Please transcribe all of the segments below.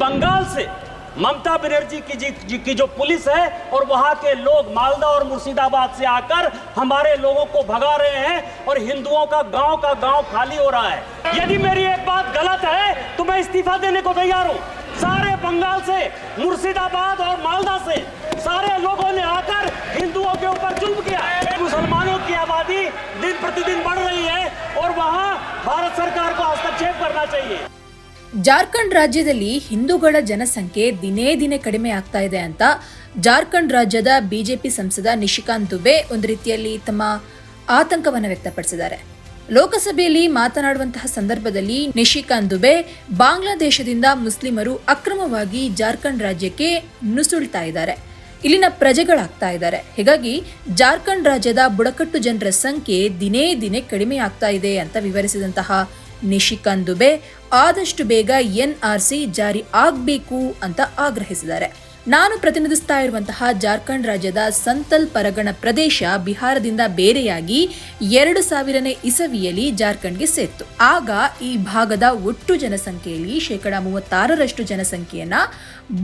बंगाल से ममता बनर्जी की जो पुलिस है और वहां के लोग मालदा और मुर्शिदाबाद से आकर हमारे लोगों को भगा रहे हैं और हिंदुओं का गांव खाली हो रहा है। यदि मेरी एक बात गलत है तो मैं इस्तीफा देने को तैयार हूं। सारे बंगाल से, मुर्शिदाबाद और मालदा से सारे लोगों ने आकर हिंदुओं के ऊपर जुल्म किया। मुसलमानों की आबादी दिन प्रतिदिन बढ़ रही है और वहां भारत सरकार को हस्तक्षेप करना चाहिए। ಜಾರ್ಖಂಡ್ ರಾಜ್ಯದಲ್ಲಿ ಹಿಂದೂಗಳ ಜನಸಂಖ್ಯೆ ದಿನೇ ದಿನೇ ಕಡಿಮೆ ಆಗ್ತಾ ಇದೆ ಅಂತ ಜಾರ್ಖಂಡ್ ರಾಜ್ಯದ ಬಿಜೆಪಿ ಸಂಸದ ನಿಶಿಕಾಂತ್ ದುಬೆ ಒಂದು ರೀತಿಯಲ್ಲಿ ತಮ್ಮ ಆತಂಕವನ್ನು ವ್ಯಕ್ತಪಡಿಸಿದ್ದಾರೆ. ಲೋಕಸಭೆಯಲ್ಲಿ ಮಾತನಾಡುವಂತಹ ಸಂದರ್ಭದಲ್ಲಿ ನಿಶಿಕಾಂತ್ ದುಬೆ ಬಾಂಗ್ಲಾದೇಶದಿಂದ ಮುಸ್ಲಿಮರು ಅಕ್ರಮವಾಗಿ ಜಾರ್ಖಂಡ್ ರಾಜ್ಯಕ್ಕೆ ನುಸುಳ್ತಾ ಇದ್ದಾರೆ, ಇಲ್ಲಿನ ಪ್ರಜೆಗಳಾಗ್ತಾ ಇದ್ದಾರೆ. ಹೀಗಾಗಿ ಜಾರ್ಖಂಡ್ ರಾಜ್ಯದ ಬುಡಕಟ್ಟು ಜನರ ಸಂಖ್ಯೆ ದಿನೇ ದಿನೇ ಕಡಿಮೆ ಆಗ್ತಾ ಇದೆ ಅಂತ ವಿವರಿಸಿದಂತಹ ನಿಶಿಕಾಂತ್ ದುಬೆ ಆದಷ್ಟು ಬೇಗ NRC ಜಾರಿ ಆಗಬೇಕು ಅಂತ ಆಗ್ರಹಿಸಿದ್ದಾರೆ. ನಾನು ಪ್ರತಿನಿಧಿಸ್ತಾ ಇರುವಂತಹ ಜಾರ್ಖಂಡ್ ರಾಜ್ಯದ ಸಂತಲ್ ಪರಗಣ ಪ್ರದೇಶ ಬಿಹಾರದಿಂದ ಬೇರೆಯಾಗಿ 2000ನೇ ಇಸವಿಯಲ್ಲಿ ಜಾರ್ಖಂಡ್ಗೆ ಸೇರಿತು. ಆಗ ಈ ಭಾಗದ ಒಟ್ಟು ಜನಸಂಖ್ಯೆಯಲ್ಲಿ 36% ಜನಸಂಖ್ಯೆಯನ್ನ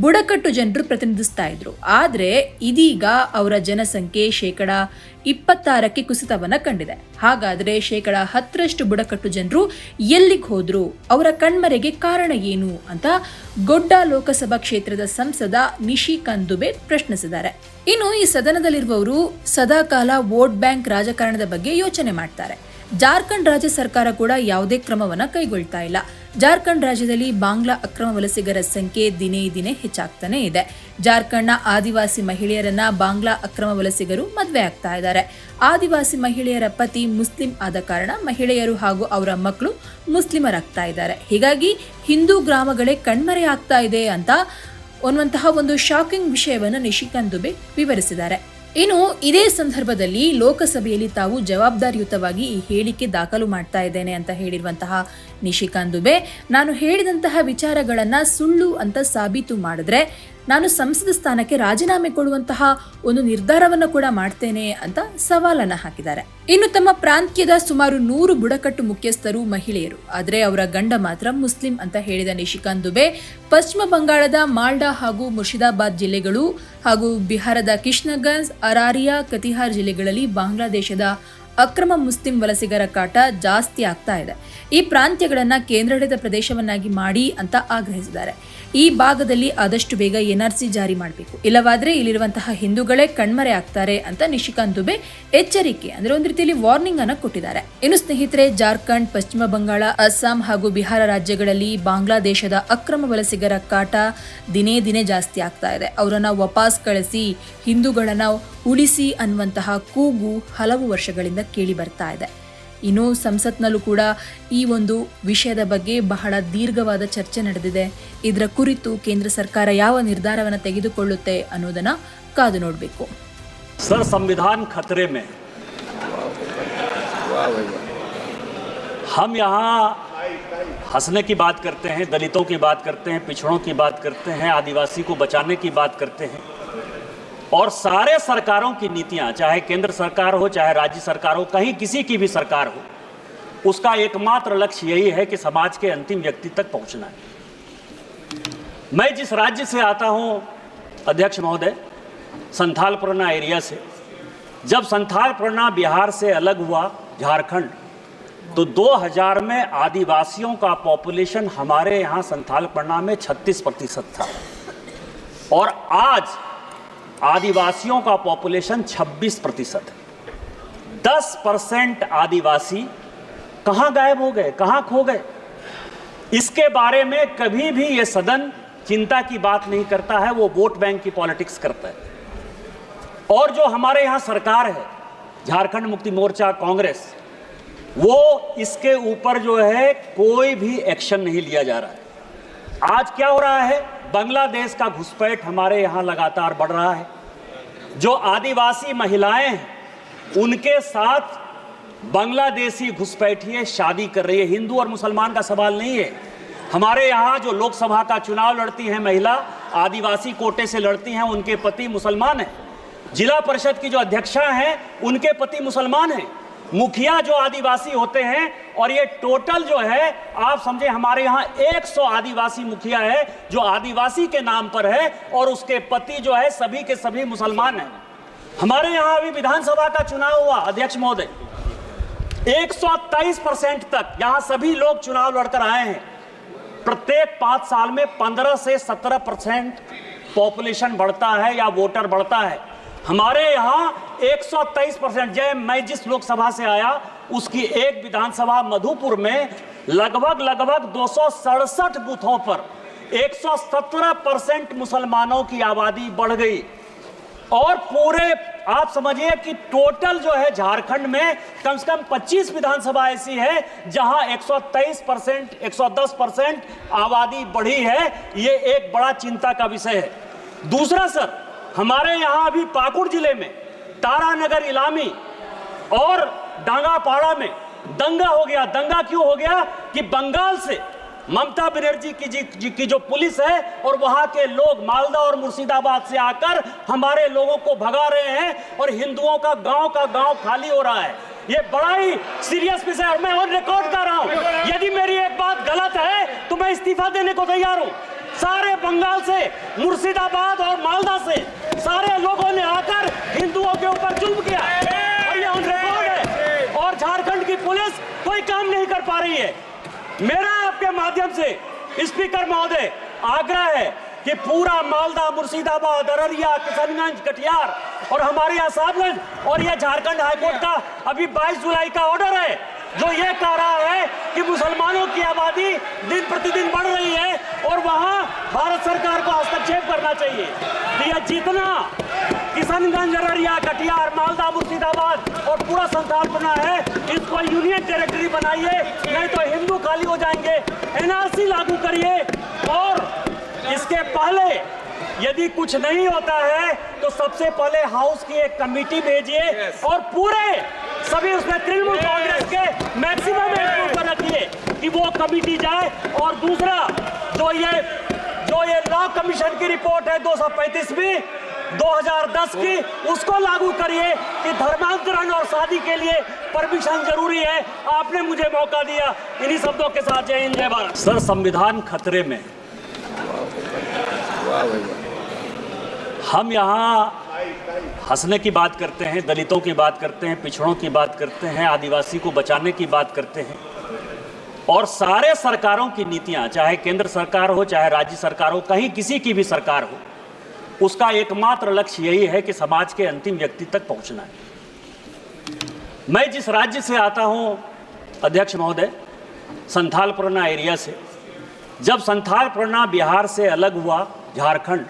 ಬುಡಕಟ್ಟು ಜನರು ಪ್ರತಿನಿಧಿಸ್ತಾ ಇದ್ರು. ಆದರೆ ಇದೀಗ ಅವರ ಜನಸಂಖ್ಯೆ 26% ಕುಸಿತವನ್ನ ಕಂಡಿದೆ. ಹಾಗಾದ್ರೆ 10% ಬುಡಕಟ್ಟು ಜನರು ಎಲ್ಲಿಗೆ ಹೋದ್ರು, ಅವರ ಕಣ್ಮರೆಗೆ ಕಾರಣ ಏನು ಅಂತ ಗೊಡ್ಡಾ ಲೋಕಸಭಾ ಕ್ಷೇತ್ರದ ಸಂಸದ ನಿಶಿಕಾಂತ್ ದುಬೆ ಪ್ರಶ್ನಿಸಿದ್ದಾರೆ. ಇನ್ನು ಈ ಸದನದಲ್ಲಿರುವವರು ಸದಾಕಾಲ ವೋಟ್ ಬ್ಯಾಂಕ್ ರಾಜಕಾರಣದ ಬಗ್ಗೆ ಯೋಚನೆ ಮಾಡ್ತಾರೆ. ಜಾರ್ಖಂಡ್ ರಾಜ್ಯ ಸರ್ಕಾರ ಕೂಡ ಯಾವುದೇ ಕ್ರಮವನ್ನ ಕೈಗೊಳ್ತಾ ಇಲ್ಲ. ಜಾರ್ಖಂಡ್ ರಾಜ್ಯದಲ್ಲಿ ಬಾಂಗ್ಲಾ ಅಕ್ರಮ ವಲಸಿಗರ ಸಂಖ್ಯೆ ದಿನೇ ದಿನೇ ಹೆಚ್ಚಾಗ್ತಾನೆ ಇದೆ. ಜಾರ್ಖಂಡ್ನ ಆದಿವಾಸಿ ಮಹಿಳೆಯರನ್ನ ಬಾಂಗ್ಲಾ ಅಕ್ರಮ ವಲಸಿಗರು ಮದುವೆ ಆಗ್ತಾ ಇದ್ದಾರೆ. ಆದಿವಾಸಿ ಮಹಿಳೆಯರ ಪತಿ ಮುಸ್ಲಿಂ ಆದ ಕಾರಣ ಮಹಿಳೆಯರು ಹಾಗೂ ಅವರ ಮಕ್ಕಳು ಮುಸ್ಲಿಮರಾಗ್ತಾ ಇದ್ದಾರೆ. ಹೀಗಾಗಿ ಹಿಂದೂ ಗ್ರಾಮಗಳೇ ಕಣ್ಮರೆ ಆಗ್ತಾ ಇದೆ ಅಂತ ಅನ್ನುವಂತಹ ಒಂದು ಶಾಕಿಂಗ್ ವಿಷಯವನ್ನು ನಿಶಿಕಾಂತ್ ದುಬೆ ವಿವರಿಸಿದ್ದಾರೆ. ಇನ್ನು ಇದೇ ಸಂದರ್ಭದಲ್ಲಿ ಲೋಕಸಭೆಯಲ್ಲಿ ತಾವು ಜವಾಬ್ದಾರಿಯುತವಾಗಿ ಈ ಹೇಳಿಕೆ ದಾಖಲು ಮಾಡ್ತಾ ಇದ್ದೇನೆ ಅಂತ ಹೇಳಿರುವಂತಹ ನಿಶಿಕಾಂತ್ ದುಬೆ, ನಾನು ಹೇಳಿದಂತಹ ವಿಚಾರಗಳನ್ನ ಸುಳ್ಳು ಅಂತ ಸಾಬೀತು ಮಾಡಿದ್ರೆ ನಾನು ಸಂಸದ ಸ್ಥಾನಕ್ಕೆ ರಾಜೀನಾಮೆ ಕೊಡುವಂತಹ ಒಂದು ನಿರ್ಧಾರವನ್ನು ಕೂಡ ಮಾಡ್ತೇನೆ ಅಂತ ಸವಾಲನ್ನ ಹಾಕಿದ್ದಾರೆ. ಇನ್ನು ತಮ್ಮ ಪ್ರಾಂತ್ಯದ ಸುಮಾರು 100 ಬುಡಕಟ್ಟು ಮುಖ್ಯಸ್ಥರು ಮಹಿಳೆಯರು, ಆದರೆ ಅವರ ಗಂಡ ಮಾತ್ರ ಮುಸ್ಲಿಂ ಅಂತ ಹೇಳಿದ ನಿಶಿಕಾಂತ್ ದುಬೆ, ಪಶ್ಚಿಮ ಬಂಗಾಳದ ಮಾಲ್ಡಾ ಹಾಗೂ ಮುರ್ಶಿದಾಬಾದ್ ಜಿಲ್ಲೆಗಳು ಹಾಗೂ ಬಿಹಾರದ ಕಿಶ್ನಗಂಜ್, ಅರಾರಿಯಾ, ಕತಿಹಾರ್ ಜಿಲ್ಲೆಗಳಲ್ಲಿ ಬಾಂಗ್ಲಾದೇಶದ ಅಕ್ರಮ ಮುಸ್ಲಿಂ ವಲಸಿಗರ ಕಾಟ ಜಾಸ್ತಿ ಆಗ್ತಾ ಇದೆ. ಈ ಪ್ರಾಂತ್ಯಗಳನ್ನ ಕೇಂದ್ರಾಡಳಿತ ಪ್ರದೇಶವನ್ನಾಗಿ ಮಾಡಿ ಅಂತ ಆಗ್ರಹಿಸಿದ್ದಾರೆ. ಈ ಭಾಗದಲ್ಲಿ ಆದಷ್ಟು ಬೇಗ NRC ಜಾರಿ ಮಾಡಬೇಕು, ಇಲ್ಲವಾದ್ರೆ ಇಲ್ಲಿರುವಂತಹ ಹಿಂದೂಗಳೇ ಕಣ್ಮರೆ ಆಗ್ತಾರೆ ಅಂತ ನಿಶಿಕಾಂತ್ ದುಬೆ ಎಚ್ಚರಿಕೆ ಅಂದ್ರೆ ಒಂದು ರೀತಿಯಲ್ಲಿ ವಾರ್ನಿಂಗ್ ಅನ್ನು ಕೊಟ್ಟಿದ್ದಾರೆ. ಇನ್ನು ಸ್ನೇಹಿತರೆ, ಜಾರ್ಖಂಡ್, ಪಶ್ಚಿಮ ಬಂಗಾಳ, ಅಸ್ಸಾಂ ಹಾಗೂ ಬಿಹಾರ ರಾಜ್ಯಗಳಲ್ಲಿ ಬಾಂಗ್ಲಾದೇಶದ ಅಕ್ರಮ ವಲಸಿಗರ ಕಾಟ ದಿನೇ ದಿನೇ ಜಾಸ್ತಿ ಆಗ್ತಾ ಇದೆ. ಅವರನ್ನ ವಾಪಸ್ ಕಳಿಸಿ, ಹಿಂದೂಗಳನ್ನ ಉಳಿಸಿ ಅನ್ನುವಂತಹ ಕೂಗು ಹಲವು ವರ್ಷಗಳಿಂದ ಕೇಳಿ ಬರ್ತಾ ಇದೆ. ಇನ್ನು ಸಂಸತ್ನಲ್ಲೂ ಕೂಡ ಈ ಒಂದು ವಿಷಯದ ಬಗ್ಗೆ ಬಹಳ ದೀರ್ಘವಾದ ಚರ್ಚೆ ನಡೆದಿದೆ. ಇದರ ಕುರಿತು ಕೇಂದ್ರ ಸರ್ಕಾರ ಯಾವ ನಿರ್ಧಾರವನ್ನು ತೆಗೆದುಕೊಳ್ಳುತ್ತೆ ಅನ್ನೋದನ್ನ ಕಾದು ನೋಡಬೇಕು. सर, संविधान खतरे में, हम यहाँ हंसने की बात करते हैं, दलितों की बात करते हैं, पिछड़ों की बात करते हैं, आदिवासी को बचाने की बात करते हैं, और सारे सरकारों की नीतियां, चाहे केंद्र सरकार हो चाहे राज्य सरकार हो, कहीं किसी की भी सरकार हो, उसका एकमात्र लक्ष्य यही है कि समाज के अंतिम व्यक्ति तक पहुंचना है। मैं जिस राज्य से आता हूं अध्यक्ष महोदय, संथाल परगना एरिया से, जब संथाल परगना बिहार से अलग हुआ झारखंड, तो 2000 में आदिवासियों का पॉपुलेशन हमारे यहाँ संथाल परगना में 36% था, और आज आदिवासियों का पॉपुलेशन 26% है। 10% आदिवासी कहाँ गायब हो गए, कहाँ खो गए? इसके बारे में कभी भी ये सदन चिंता की बात नहीं करता है, वो वोट बैंक की पॉलिटिक्स करता है। और जो हमारे यहाँ सरकार है, झारखंड मुक्ति मोर्चा, कांग्रेस, वो इसके ऊपर जो है कोई भी एक्शन नहीं लिया जा रहा है। आज क्या हो रहा है, बांग्लादेश का घुसपैठ हमारे यहाँ लगातार बढ़ रहा है। जो आदिवासी महिलाएं हैं उनके साथ बांग्लादेशी घुसपैठिए शादी कर रही है। हिंदू और मुसलमान का सवाल नहीं है। हमारे यहाँ जो लोकसभा का चुनाव लड़ती हैं महिला, आदिवासी कोटे से लड़ती हैं, उनके पति मुसलमान हैं। जिला परिषद की जो अध्यक्षा हैं उनके पति मुसलमान हैं। मुखिया जो आदिवासी होते हैं, और ये टोटल जो है आप समझे हमारे यहाँ 100 आदिवासी मुखिया है जो आदिवासी के नाम पर है, और उसके पति जो है सभी के सभी मुसलमान हैं। हमारे यहाँ अभी विधानसभा का चुनाव हुआ अध्यक्ष महोदय, 123% तक यहाँ सभी लोग चुनाव लड़कर आए हैं। प्रत्येक 5 साल में 15 से 17% पॉपुलेशन बढ़ता है या वोटर बढ़ता है। हमारे यहाँ 123%। मैं जिस लोकसभा से आया उसकी एक विधानसभा मधुपुर में लगभग 267 बूथों पर 117% मुसलमानों की आबादी बढ़ गई। और पूरे आप समझिए कि टोटल जो है झारखंड में कम से कम 25 विधानसभा ऐसी है जहां 123%, 110% आबादी बढ़ी है। ये एक बड़ा चिंता का विषय है। दूसरा सर, हमारे यहाँ अभी पाकुड़ जिले में तारानगर इलामी और डांगापाड़ा में दंगा हो गया। दंगा क्यों हो गया कि बंगाल से ममता बनर्जी की जो पुलिस है और वहां के लोग मालदा और मुर्शिदाबाद से आकर हमारे लोगों को भगा रहे हैं और हिंदुओं का गांव खाली हो रहा है। ये बड़ा ही सीरियस विषय है। मैं ऑन रिकॉर्ड कर रहा हूं, यदि मेरी एक बात गलत है तो मैं इस्तीफा देने को तैयार हूं। सारे बंगाल से, मुर्शिदाबाद और मालदा से सारे लोगों ने आकर हिंदुओं के ऊपर जुल्म किया और ये ऑन रिकॉर्ड है, और झारखंड की पुलिस कोई काम नहीं कर पा रही है। मेरा आपके माध्यम से स्पीकर महोदय आग्रह है कि पूरा मालदा, मुर्शिदाबाद, अररिया, किशनगंज, कटिहार और हमारे यहाँ साहबगंज और ये झारखंड हाईकोर्ट का अभी 22 जुलाई का ऑर्डर है जो ये कह रहा है कि मुसलमानों की आबादी दिन प्रतिदिन बढ़ रही है और वहाँ भारत सरकार को हस्तक्षेप करना चाहिए। तो यह जितना किशनगंज, अररिया, कटिहार, मालदा, मुर्शिदाबाद और पूरा संथालपना है, इसको यूनियन टेरिटरी बनाइए, नहीं तो हिंदू खाली हो जाएंगे। एनआरसी लागू करिए, और इसके पहले यदि कुछ नहीं होता है तो सबसे पहले हाउस की एक कमेटी भेजिए और पूरे सभी उसमें तृणमूल कांग्रेस के मैक्सिमम एम्प्लॉय पर रखिए कि वो कमेटी जाए। और दूसरा जो ये लॉ कमीशन की रिपोर्ट है 235वीं 2010 की, उसको लागू करिए कि धर्मांतरण और शादी के लिए परमिशन जरूरी है। आपने मुझे मौका दिया। इन्हीं शब्दों के साथ जय हिंद, जय भारत। सर, संविधान खतरे में। हम यहाँ हंसने की बात करते हैं, दलितों की बात करते हैं, पिछड़ों की बात करते हैं, आदिवासी को बचाने की बात करते हैं, और सारे सरकारों की नीतियां, चाहे केंद्र सरकार हो चाहे राज्य सरकार हो, कहीं किसी की भी सरकार हो, उसका एकमात्र लक्ष्य यही है कि समाज के अंतिम व्यक्ति तक पहुंचना है। मैं जिस राज्य से आता हूं अध्यक्ष महोदय, संथाल परगना एरिया से, जब संथाल परगना बिहार से अलग हुआ झारखंड,